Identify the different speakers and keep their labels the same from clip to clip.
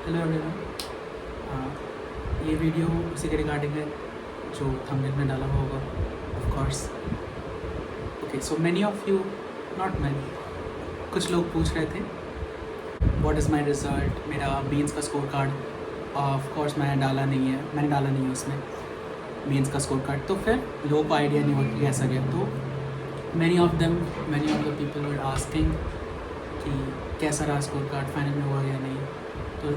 Speaker 1: Hello everyone. ये video उसी के रिगार्डिंग है जो थंबनेल में डाला हुआ होगा of course. Okay, so many of you, not many, कुछ लोग पूछ रहे थे व्हाट इज़ माय रिज़ल्ट, मेरा मेंस का स्कोर कार्ड। ऑफ कोर्स मैंने डाला नहीं है उसमें मेंस का स्कोर कार्ड। तो फिर लोगों को आइडिया नहीं हुआ कि कैसा गया। तो many of the people were asking कि कैसा रहा स्कोर कार्ड, फाइनल में हुआ या नहीं। तो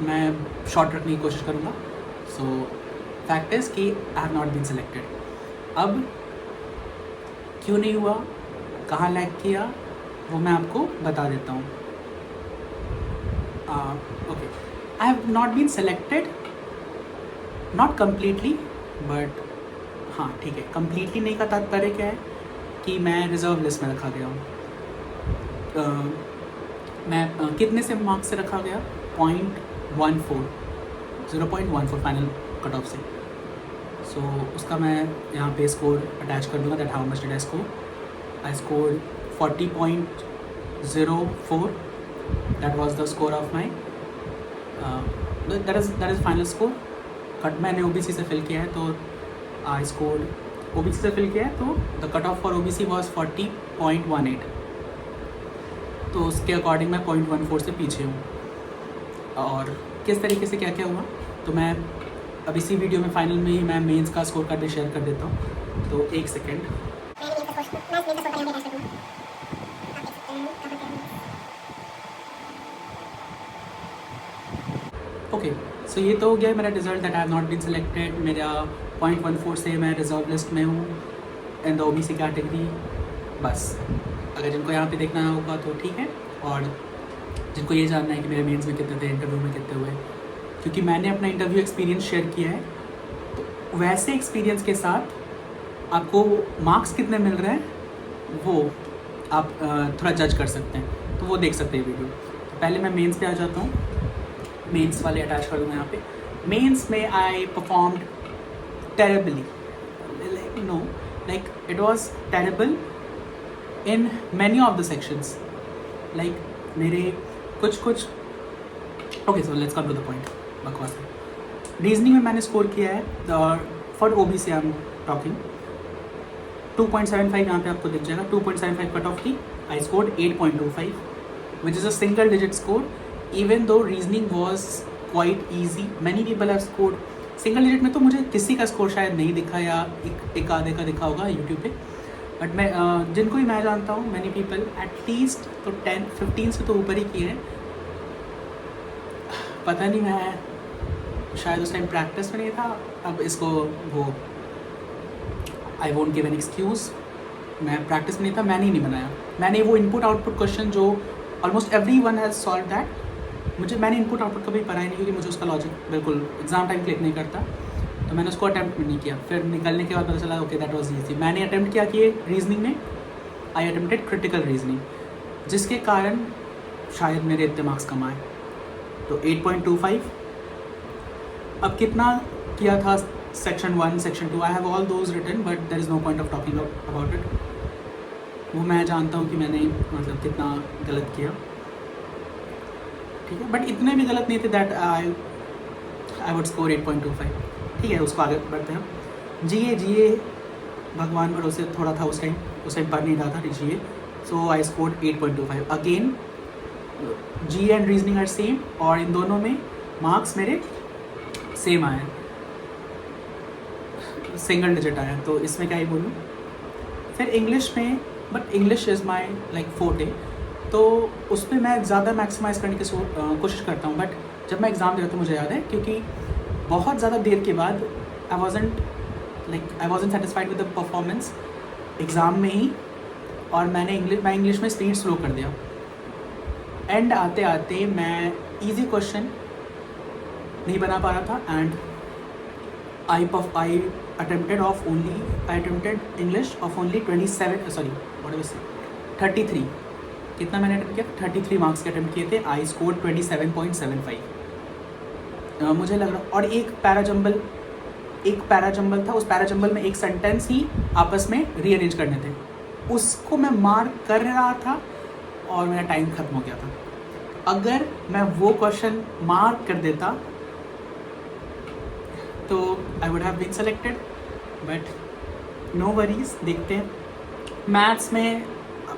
Speaker 1: मैं शॉर्ट रखने की कोशिश करूँगा। सो फैक्ट इज़ कि I have not been selected. अब क्यों नहीं हुआ, कहाँ लैग किया, वो मैं आपको बता देता हूँ। Okay, I have not been selected, not completely, but हाँ ठीक है, कम्प्लीटली नहीं का तात्पर्य क्या है कि मैं रिज़र्व लिस्ट में रखा गया हूँ। मैं कितने से मार्क्स से रखा गया, 0.14 फाइनल कट ऑफ से। सो उसका मैं यहाँ पे स्कोर अटैच कर दूँगा, that how much did I score. I score 40.04, that was the score of my, that is final score. Cut मैंने ओबीसी से फिल किया है, तो आई स्कोर ओबीसी से फिल किया है, तो the cut off for OBC was 40.18। तो उसके अकॉर्डिंग मैं 0.14 से पीछे हूँ। और किस तरीके से क्या क्या हुआ, तो मैं अब इसी वीडियो में फाइनल में ही मैं मेंस का स्कोर कार्ड भी शेयर कर देता हूँ। तो एक सेकेंड। ओके, सो ये तो हो गया मेरा result that I have not been selected. मेरा 0.14 से मैं रिजर्व लिस्ट में हूँ इन द ओबीसी कैटेगरी। बस अगर जिनको यहाँ पे देखना होगा तो ठीक है, और जिनको ये जानना है कि मेरे मेंस में कितने थे, इंटरव्यू में कितने हुए, क्योंकि मैंने अपना इंटरव्यू एक्सपीरियंस शेयर किया है, तो वैसे एक्सपीरियंस के साथ आपको मार्क्स कितने मिल रहे हैं वो आप थोड़ा जज कर सकते हैं। तो वो देख सकते हैं वीडियो। तो पहले मैं मेंस पे आ जाता हूँ, मेंस वाले अटैच कर दूँगा यहाँ पे। मेंस में I performed terribly, like it was terrible in many of the sections. Like मेरे कुछ okay, so let's come to the point. बकवास है। रीजनिंग में मैंने स्कोर किया है for OBC I am talking 2.75, यहाँ पे आपको दिख जाएगा 2.75 कट ऑफ की। आई scored 8.25 which is a single digit score, even though reasoning was quite easy. Many people have scored single digit में, तो मुझे किसी का स्कोर शायद नहीं दिखा, या एक आधे का दिखा होगा यूट्यूब पे। बट मैं जिनको भी मैं जानता हूँ, मैनी पीपल एटलीस्ट तो 10-15 से तो ऊपर ही किए हैं। पता नहीं, मैं शायद उस टाइम प्रैक्टिस में नहीं था। अब इसको वो I won't give an excuse, मैं प्रैक्टिस में नहीं था, मैंने ही नहीं बनाया। मैंने वो इनपुट आउटपुट क्वेश्चन जो almost every one has solve that, मैंने इनपुट आउटपुट कभी पढ़ा ही नहीं, क्योंकि मुझे उसका लॉजिक बिल्कुल एग्जाम टाइम क्लिक नहीं करता। तो मैंने उसको अटैम्प्ट नहीं किया। फिर निकलने के बाद पता चला ओके दैट वाज ईजी। मैंने अटैम्प्ट किया कि रीजनिंग में आई अटैम्प्टेड क्रिटिकल रीजनिंग, जिसके कारण शायद मेरे इतने मार्क्स कम आए। तो 8.25। अब कितना किया था section 1, section 2, I have all those written, but there is no point of talking about it. वो मैं जानता हूँ कि मैंने मतलब कितना गलत किया, ठीक है, बट इतने भी गलत नहीं थे दैट आई वुड स्कोर 8.25। ठीक है, उसको आगे बढ़ते हैं। जीए भगवान भरोसे थोड़ा था उस टाइम पढ़ नहीं रहा था GA. So I scored 8.25। Again G and reasoning are same, और इन दोनों में मार्क्स मेरे सेम आए, सिंगल डिजिट आया। तो इसमें क्या ही बोलूँ। फिर इंग्लिश में, but English is my like forte, तो उस पर मैं ज़्यादा मैक्सिमाइज़ करने की कोशिश करता हूँ। बट जब मैं एग्ज़ाम दे रहा था, मुझे याद है, क्योंकि बहुत ज़्यादा देर के बाद I wasn't satisfied with the performance exam में ही, और मैं इंग्लिश में स्पीड स्लो कर दिया। एंड आते आते मैं इजी क्वेश्चन नहीं बना पा रहा था, and I attempted English of only 33। कितना मैंने अटेम्प्ट किया, 33 मार्क्स के अटेम्प्ट किए थे। I score 27.75। मुझे लग रहा, और एक पैराजंबल था, उस पैराजंबल में एक सेंटेंस ही आपस में रीअरेंज करने थे, उसको मैं मार्क कर रहा था और मेरा टाइम ख़त्म हो गया था। अगर मैं वो क्वेश्चन मार्क कर देता तो I would have been selected, but no worries, देखते हैं। मैथ्स में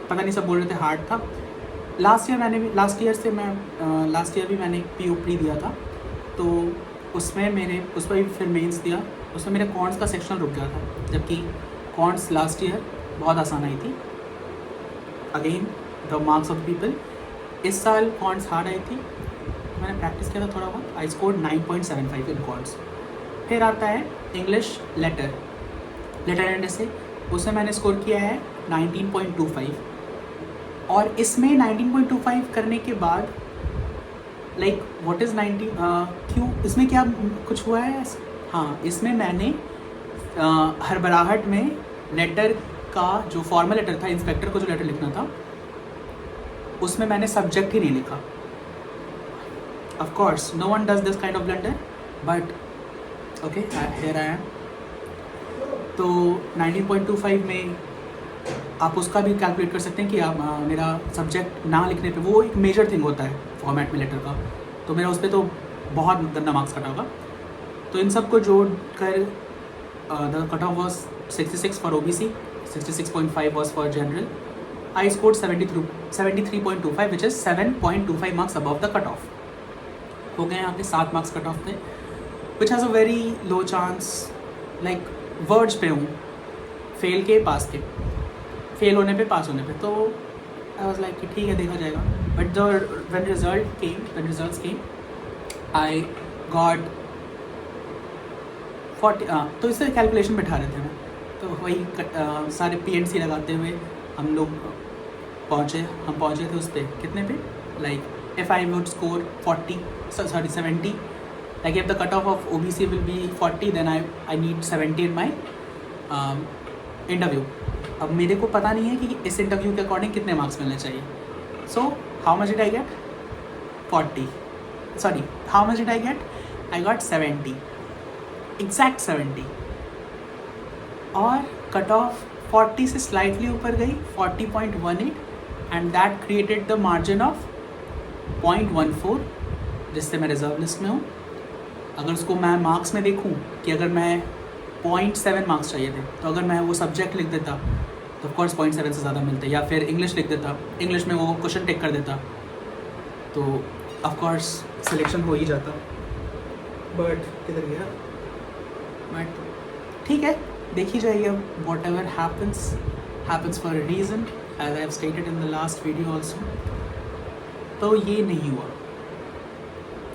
Speaker 1: पता नहीं, सब बोल रहे थे हार्ड था। लास्ट ईयर भी मैंने POP दिया था, तो उस पर भी फिर मेंस दिया, उसमें मेरे कॉन्ट्स का सेक्शन रुक गया था, जबकि कॉन्ट्स लास्ट ईयर बहुत आसान आई थी। Again the marks of people, इस साल कॉन्ट्स हार्ड आई थी, मैंने प्रैक्टिस किया था थोड़ा बहुत, आई स्कोर्ड 9.75 इन कॉन्ट्स। फिर आता है इंग्लिश लेटर एंड से, उसमें मैंने स्कोर किया है 19.25, और इसमें 19.25 करने के बाद लाइक व्हाट इज़ 90, क्यों इसमें क्या कुछ हुआ है? हाँ, इसमें मैंने हड़बड़ाहट में लेटर का जो फॉर्मल लेटर था, इंस्पेक्टर को जो लेटर लिखना था, उसमें मैंने सब्जेक्ट ही नहीं लिखा। Of course no one does this kind of blunder, but okay, here I am. तो 19.25 में आप उसका भी कैलकुलेट कर सकते हैं कि आप मेरा सब्जेक्ट ना लिखने पे, वो एक मेजर थिंग होता है फॉर्मेट में लेटर का, तो मेरा उस पर तो बहुत गंदा मार्क्स कटा होगा। तो इन सब को जोड़ कर the cut off was 66 for OBC, 66.5 was for general. I scored 73.25 which is 7.25 marks above the cut off. हो गए यहाँ पे 7 मार्क्स कट ऑफ थे, which has a very low chance, like words पे हूँ फेल के पास के, फेल होने पे पास होने पे। तो आई वाज लाइक कि ठीक है, देखा जाएगा। But when results came I got 40। तो इससे कैलकुलेशन बैठा रहे थे मैं, तो वही सारे PNC लगाते हुए हम पहुँचे थे उस पर, कितने पे, like if I would score 70, like if the cutoff of OBC will be 40, then I need 70 in my interview. अब मेरे को पता नहीं है कि इस इंटरव्यू के अकॉर्डिंग कितने मार्क्स मिलने चाहिए। So how much did I get? 40, sorry, how much did I get? I got 70, exact 70, और कट ऑफ 40 से स्लाइटली ऊपर गई, 40.18, and that created the margin of 0.14, जिससे मैं रिजर्व लिस्ट में हूँ। अगर उसको मैं मार्क्स में देखूं कि अगर मैं 0.7 मार्क्स चाहिए थे, तो अगर मैं वो सब्जेक्ट लिख देता तो ऑफकोर्स 0.7 से ज़्यादा मिलते, या फिर इंग्लिश लिख देता, इंग्लिश में वो क्वेश्चन टिक कर देता, तो ऑफकोर्स सिलेक्शन हो ही जाता। बट किधर गया? बट ठीक है, देखी जाएगी अब, whatever happens for a reason, as I have stated in the last video also. तो ये नहीं हुआ,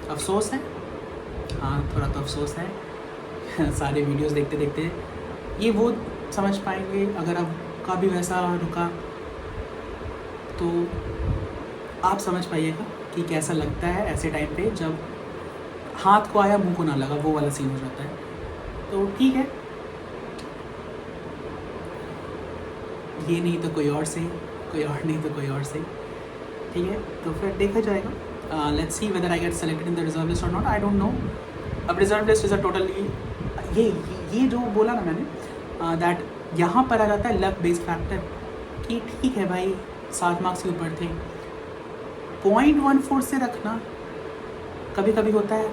Speaker 1: अफसोस है, हाँ थोड़ा तो अफसोस है। सारे वीडियोस देखते देखते ये वो समझ पाएंगे, अगर आपका भी वैसा रुका तो आप समझ पाइएगा कि कैसा लगता है ऐसे टाइम पे, जब हाथ को आया मुंह को ना लगा, वो वाला सीन हो जाता है। तो ठीक है, ये नहीं तो कोई और सही, कोई और नहीं तो कोई और सही, ठीक है। तो फिर देखा जाएगा, let's see whether I get selected in the reserve list or not, I don't know. अब reserve list is a totally, ये जो बोला ना मैंने, that यहाँ पर आ जाता है luck based factor, कि ठीक है भाई 7 मार्क्स के ऊपर थे, 0.14 से रखना कभी कभी होता है,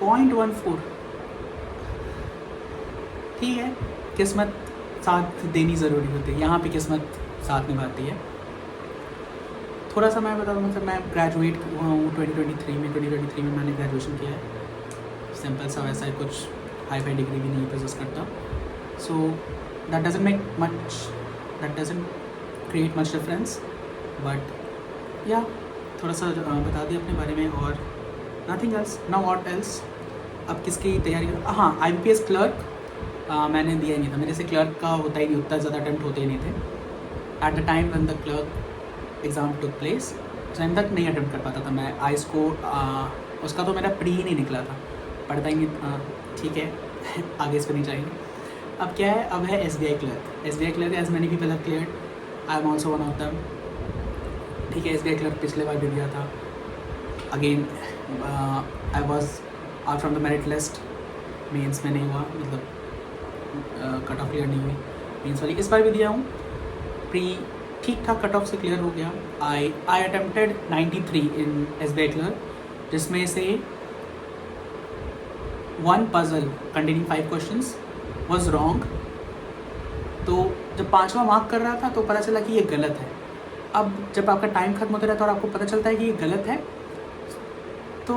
Speaker 1: 0.14, ठीक है, किस्मत साथ देनी ज़रूरी होती है, यहाँ पे किस्मत साथ निभाती है। थोड़ा सा मैं बता दूँ, मतलब मैं ग्रेजुएट हुआ हूँ 2023 में मैंने ग्रेजुएशन किया है। सिंपल सा, वैसा कुछ हाई फाई डिग्री भी नहीं पोजेस करता, so that doesn't create much difference, but या थोड़ा सा बता दिया अपने बारे में, और nothing else. Now what else, अब किसकी तैयारी? हाँ, IBPS क्लर्क मैंने दिया ही नहीं था, मेरे से क्लर्क का होता ही नहीं, उतना ज़्यादा अटैम्प्ट होते ही नहीं थे। At the time when the clerk exam took place, उस टाइम तक नहीं अटैम्प्ट कर पाता था मैं। आई स्कोर उसका तो मेरा प्री ही नहीं निकला था, पढ़ता ही नहीं, ठीक है। आगे इसको नहीं चाहिए। अब क्या है, अब है SBI clerk, as many people have cleared, I am also one of them, ठीक है। SBI क्लर्क पिछले बार भी दिया था, again I was out from the merit list, mains में नहीं हुआ, मतलब कट ऑफ क्लियर नहीं हुई मेंस वाली। इस बार भी दिया हूँ, प्री ठीक ठाक कट ऑफ से क्लियर हो गया. आई अटेम्प्टेड 93 इन SBI क्लर्क, जिसमें से one puzzle containing 5 questions was wrong. तो जब 5वां मार्क कर रहा था तो पता चला कि ये गलत है. अब जब आपका टाइम खत्म होता रहता है और आपको पता चलता है कि ये गलत है, तो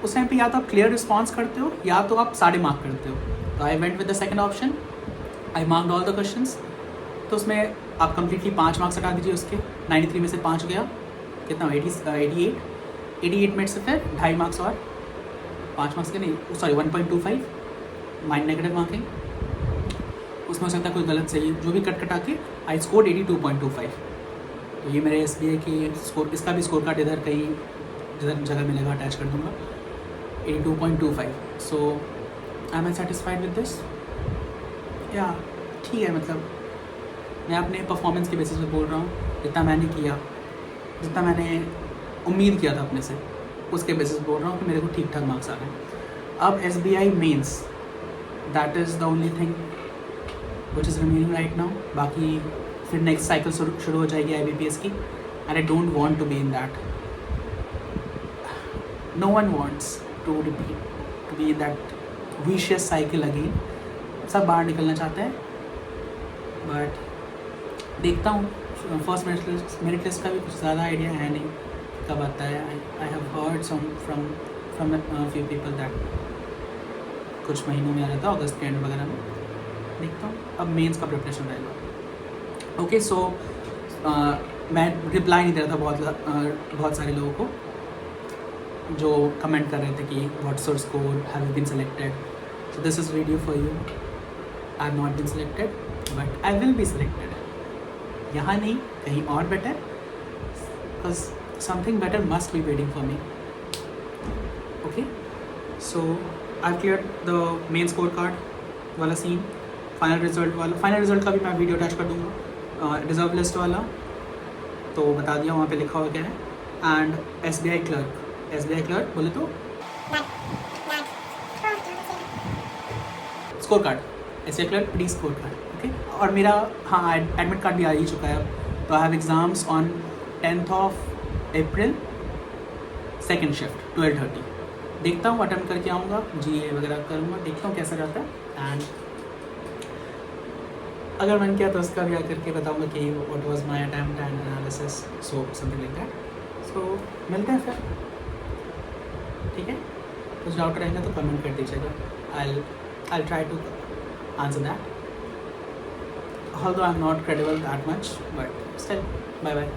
Speaker 1: उस टाइम पे या तो आप क्लियर रिस्पॉन्स करते हो या तो आप 5.5 मार्क करते हो. तो I went with the second option. I marked all the questions. तो उसमें आप कम्प्लीटली 5 मार्क्स हटा दीजिए उसके. 93 में से 5 गया, कितना 88 में से फिर 2.5 मार्क्स और 5 मार्क्स के नहीं, सॉरी 1.25 माइंड नेगेटिव मार्किंग. उसमें हो सकता है कोई गलत सही, जो भी कट कटा के आई स्कोर 82.25. तो ये मेरे SBI के स्कोर, इसका भी स्कोर कार्ड इधर कहीं जिधर जगह मिलेगा अटैच कर दूँगा. 82.25. So I am satisfied with this. Yeah ठीक है, मतलब मैं अपने परफॉर्मेंस के बेसिस पे बोल रहा हूँ. जितना मैंने किया, जितना मैंने उम्मीद किया था अपने से, उसके बेसिस बोल रहा हूँ कि मेरे को ठीक ठाक मार्क्स आ रहे हैं. अब SBI mains, that is the only thing which is remaining right now. बाकी फिर नेक्स्ट साइकिल शुरू हो जाएगी IBPS की. And I don't want to be in that. No one wants to be in that vicious cycle again. सब बाहर निकलना चाहते हैं. बट देखता हूँ. फर्स्ट मेरिट लिस्ट का भी कुछ ज़्यादा आइडिया है नहीं कब आता है. I have heard from few people that कुछ महीनों में आ जाता है, अगस्त के एंड वगैरह में. देखता हूँ. अब मेंस का प्रिपरेशन रहेगा. ओके, सो मैं रिप्लाई नहीं दे रहा था बहुत सारे लोगों को जो कमेंट कर रहे थे कि what's your score, have you been selected. So this is video for you. I have not been selected but I will be selected. यहाँ नहीं, कहीं और better, because something better must be waiting for me. Okay, so I clear the main score card वाला scene. Final result का भी मैं video attach कर दूँगा. रिजर्व लिस्ट वाला तो बता दिया, वहाँ पे लिखा हुआ क्या है. एंड SBI क्लर्क बोले तो score card, SBI clerk pre score card. Okay, और मेरा हाँ एडमिट कार्ड भी आ ही चुका है अब. तो I have exams on 10th April, second shift 12:30. देखता हूँ, अटेम्प्ट करके आऊँगा, GA वगैरह करूँगा, देखता हूँ कैसा रहता है. एंड अगर मन किया तो उसका भी आकर के बताऊँगा कि what was my attempt and analysis, so something like that. So मिलते हैं फिर. ठीक है, कुछ डाउट रहेगा तो कमेंट कर दीजिएगा. I'll try to answer that. Although I'm not credible that much, but still, bye bye.